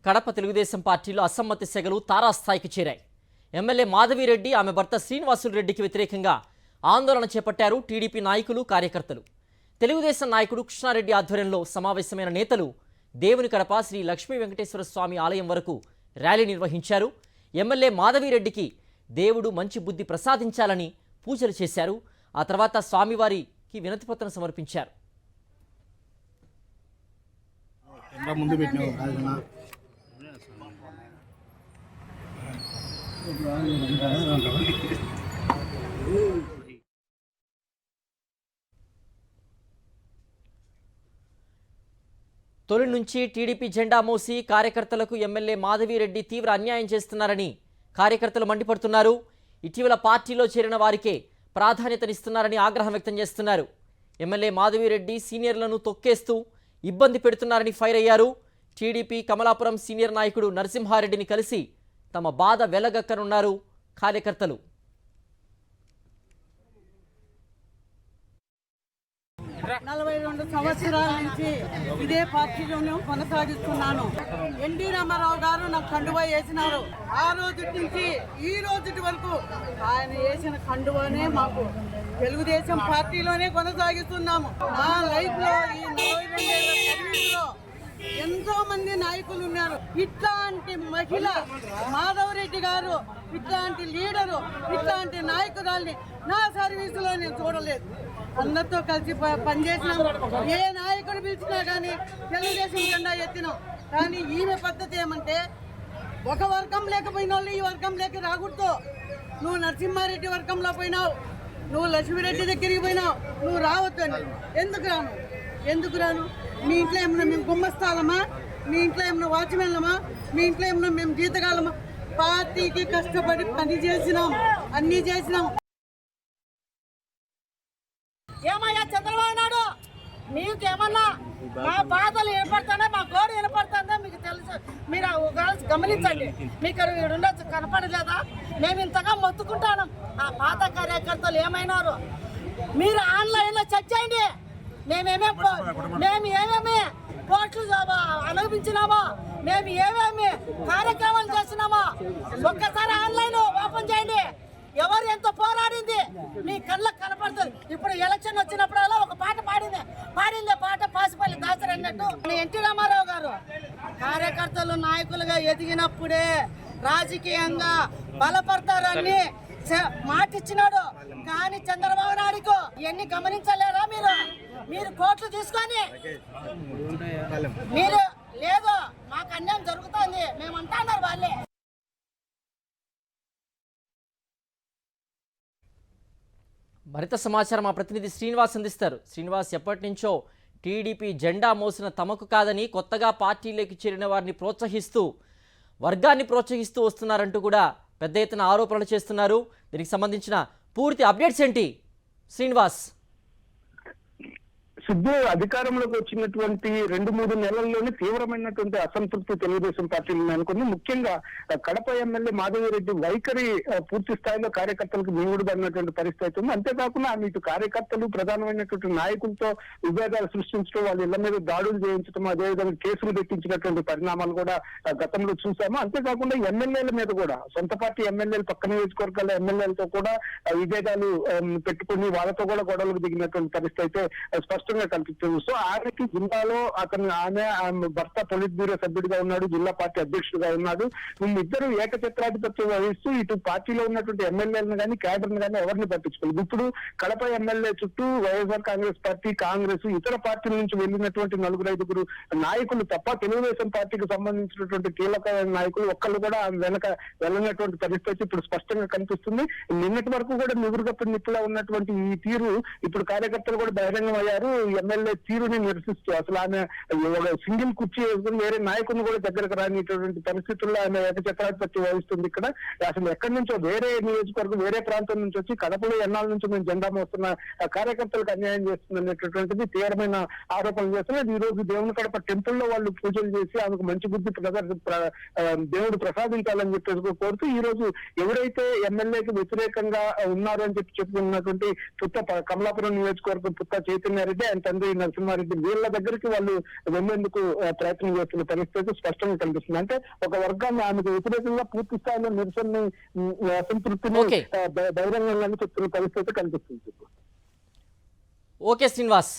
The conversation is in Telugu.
కడప తెలుగుదేశం పార్టీలో అసమ్మతి సెగలు తారాస్థాయికి చేరాయి. ఎమ్మెల్యే మాధవిరెడ్డి ఆమె భర్త శ్రీనివాసులు రెడ్డికి వ్యతిరేకంగా ఆందోళన చేపట్టారు టీడీపీ నాయకులు, కార్యకర్తలు. తెలుగుదేశం నాయకుడు కృష్ణారెడ్డి ఆధ్వర్యంలో సమావేశమైన నేతలు దేవుని కడప శ్రీ లక్ష్మీ వెంకటేశ్వర స్వామి ఆలయం వరకు ర్యాలీ నిర్వహించారు. ఎమ్మెల్యే మాధవిరెడ్డికి దేవుడు మంచి బుద్ధి ప్రసాదించాలని పూజలు చేశారు. ఆ తర్వాత స్వామివారికి వినతిపత్రం సమర్పించారు. తొలి నుంచి టీడీపీ జెండా మోసి కార్యకర్తలకు ఎమ్మెల్యే మాధవిరెడ్డి తీవ్ర అన్యాయం చేస్తున్నారని కార్యకర్తలు మండిపడుతున్నారు. ఇటీవల పార్టీలో చేరిన వారికే ప్రాధాన్యతనిస్తున్నారని ఆగ్రహం వ్యక్తం చేస్తున్నారు. ఎమ్మెల్యే మాధవిరెడ్డి సీనియర్లను తొక్కేస్తూ ఇబ్బంది పెడుతున్నారని ఫైర్ అయ్యారు. టీడీపీ కమలాపురం సీనియర్ నాయకుడు నరసింహారెడ్డిని కలిసి తమ బాధ వెలగక్కనున్నారు కార్యకర్తలు. 42 సంవత్సరాల నుంచి ఇదే పార్టీలోనే కొనసాగిస్తున్నాను. ఎన్టీ రామారావు గారు నాకు కండువా వేసినారు. ఆ రోజు నుంచి ఈ రోజు వరకు ఆయన వేసిన కండువానే మాకు తెలుగుదేశం పార్టీలోనే కొనసాగిస్తున్నాము. నా లైఫ్ లో ఈ 42 ఏళ్ల సర్వీసులో ఎంతో మంది నాయకులు ఉన్నారు. ఇట్లాంటి మహిళ మాధవరెడ్డి గారు, ఇట్లాంటి లీడరు, ఇట్లాంటి నాయకురాల్ని నా సర్వీసులో నేను చూడలేదు. అందరితో కలిసి పనిచేసినాం. ఏ నాయకుడు పిలిచినా కానీ తెలుగుదేశం జెండా ఎత్తినాం. కానీ ఈమె పద్ధతి ఏమంటే, ఒక వర్గం లేకపోయిన వాళ్ళు ఈ వర్గం లేక రాకూడదు. నువ్వు నరసింహారెడ్డి వర్గంలో పోయినావు, నువ్వు లక్ష్మీరెడ్డి దగ్గరికి పోయినావు, నువ్వు రావద్దని. ఎందుకు రాను? మీ ఇంట్లో ఏమన్నా మేము గుమ్మస్తాలమా? మీ ఇంట్లో ఏమన్నా వాచ్మెన్లమా? మీ ఇంట్లో ఏమన్నా మేము జీతగాలమా? పార్టీకి కష్టపడి పని చేసినాం, అన్నీ చేసినాం. ఏమయ్యా చంద్రబాబు నాయుడు, మీకేమన్నా మా బాధలు వినపడుతుందా, మా గోడు వినపడుతుందా మీకు తెలుసు? మీరు గమనించండి. మీకు ఉండొచ్చు, కనపడలేదా? మేము ఇంతగా మొత్తుకుంటాను. ఆ పాత కార్యకర్తలు ఏమైనారు మీరు ఆన్లైన్లో చెక్ చేయండి. మేము ఏమేమి పోస్టులు అనుభవించినామో, మేము ఏమేమి కార్యక్రమాలు చేస్తున్నామో ఒక్కసారి ఆన్లైన్ ఓపెన్ చేయండి. ఎవరు ఎంతో పోరాడింది మీ కళ్ళకు కనపడుతుంది. ఇప్పుడు ఎలక్షన్ వచ్చినప్పుడల్లా ఒక పాట పాడిందే పాట పాసిపల్లి దాసరి అన్నట్టు. ఎన్టీ రామారావు గారు కార్యకర్తలు నాయకులుగా ఎదిగినప్పుడే రాజకీయంగా బలపడతారని మాటిచ్చినాడు. కానీ చంద్రబాబు నాయుడుకు ఇవన్నీ గమనించలేరా? మీరు కోట్లు తీసుకొని మీరు లేదు మాకు అన్యాయం జరుగుతుంది మేము అంటున్నారు వాళ్ళే. మరింత సమాచారం మా ప్రతినిధి శ్రీనివాస్ అందిస్తారు. శ్రీనివాస్, ఎప్పటి నుంచో టీడీపీ జెండా మోసిన తమకు కాదని కొత్తగా పార్టీలోకి చేరిన వారిని ప్రోత్సహిస్తూ, వర్గాన్ని ప్రోత్సహిస్తూ వస్తున్నారంటూ కూడా పెద్ద ఎత్తున ఆరోపణలు చేస్తున్నారు. దీనికి సంబంధించిన పూర్తి అప్డేట్స్ ఏంటి శ్రీనివాస్? సిద్ధు, అధికారంలోకి వచ్చినటువంటి 2-3 నెలల్లోనే తీవ్రమైనటువంటి అసంతృప్తి తెలుగుదేశం పార్టీని అనుకుంది. ముఖ్యంగా కడప ఎమ్మెల్యే మాధవిరెడ్డి వైఖరి పూర్తి స్థాయిలో కార్యకర్తలకు మింగుడు పడినటువంటి పరిస్థితి ఉంది. అంతేకాకుండా ఆమె ఇటు కార్యకర్తలు, ప్రధానమైనటువంటి నాయకులతో విభేదాలు సృష్టించడం, వాళ్ళ ఇళ్ల మీద దాడులు చేయించడం, అదేవిధంగా కేసులు పెట్టించినటువంటి పరిణామాలు కూడా గతంలో చూసాము. అంతేకాకుండా ఎమ్మెల్యేల మీద కూడా, సొంత పార్టీ ఎమ్మెల్యేలు, పక్క నియోజకవర్గాల ఎమ్మెల్యేలతో కూడా విభేదాలు పెట్టుకుని వాళ్ళతో కూడా గొడవలకు దిగినటువంటి పరిస్థితి అయితే స్పష్టంగా కనిపిస్తుంది. సో ఆమెకి జిల్లాలో ఆమె భర్త పొలిట్ బ్యూరో సభ్యుడిగా ఉన్నాడు, జిల్లా పార్టీ అధ్యక్షుడిగా ఉన్నాడు. వీళ్ళిద్దరూ ఏకఛత్రాధిపత్యం వహిస్తూ ఇటు పార్టీలో ఉన్నటువంటి ఎమ్మెల్యేలను కానీ, క్యాడర్ను కానీ ఎవరిని పట్టించుకోలేదు. ఇప్పుడు కడప ఎమ్మెల్యే చుట్టూ వైఎస్ఆర్ కాంగ్రెస్ పార్టీ, కాంగ్రెస్, ఇతర పార్టీల నుంచి వెళ్ళినటువంటి 4-5 నాయకులు తప్ప తెలుగుదేశం పార్టీకి సంబంధించినటువంటి కీలక నాయకులు ఒక్కళ్ళు కూడా వెనక వెళ్ళినటువంటి పరిస్థితి ఇప్పుడు స్పష్టంగా కనిపిస్తుంది. నిన్నటి వరకు కూడా నివురుగప్ప నిప్పులా ఉన్నటువంటి ఈ తీరు ఇప్పుడు కార్యకర్తలు కూడా బహిరంగం అయ్యారు. ఎమ్మెల్యే తీరుని నిరసిస్తూ అసలు ఆమె సింగిల్ కుర్చీ వేసుకుని వేరే నాయకుని కూడా దగ్గరకు రానిటువంటి పరిస్థితుల్లో ఆమె ఏకచక్రాధిపత్యం వహిస్తుంది. ఇక్కడ అసలు ఎక్కడి నుంచో వేరే నియోజకవర్గం, వేరే ప్రాంతం నుంచి వచ్చి కడపలో ఎన్నాళ్ళ నుంచి మేము జెండా మోస్తున్న కార్యకర్తలకు అన్యాయం చేస్తుంది అనేటటువంటిది తీవ్రమైన ఆరోపణలు చేస్తున్నారు. ఈ రోజు దేవుని కడప టెంపుల్లో వాళ్ళు పూజలు చేసి ఆమెకు మంచి బుద్ధి దేవుడు ప్రసాదించాలని చెప్పేసి కోరుతూ ఈ రోజు ఎవరైతే ఎమ్మెల్యేకి వ్యతిరేకంగా ఉన్నారు అని చెప్పుకున్నటువంటి పుత్త కమలాపురం నియోజకవర్గం పుత్త చైతన్యారెడ్డి, ఆయన తండ్రి నరసింహారెడ్డి వీళ్ళ దగ్గరికి వాళ్ళు వెళ్లేందుకు ప్రయత్నం చేస్తున్న పరిస్థితి స్పష్టంగా కనిపిస్తుంది. అంటే ఒక వర్గాన్ని ఆమెకు వ్యతిరేకంగా పూర్తి స్థాయిలో నిరసనని అసంతృప్తిని ఓకే. బహిరంగంగా చెప్తున్న పరిస్థితి కనిపిస్తుంది. ఓకే శ్రీనివాస్.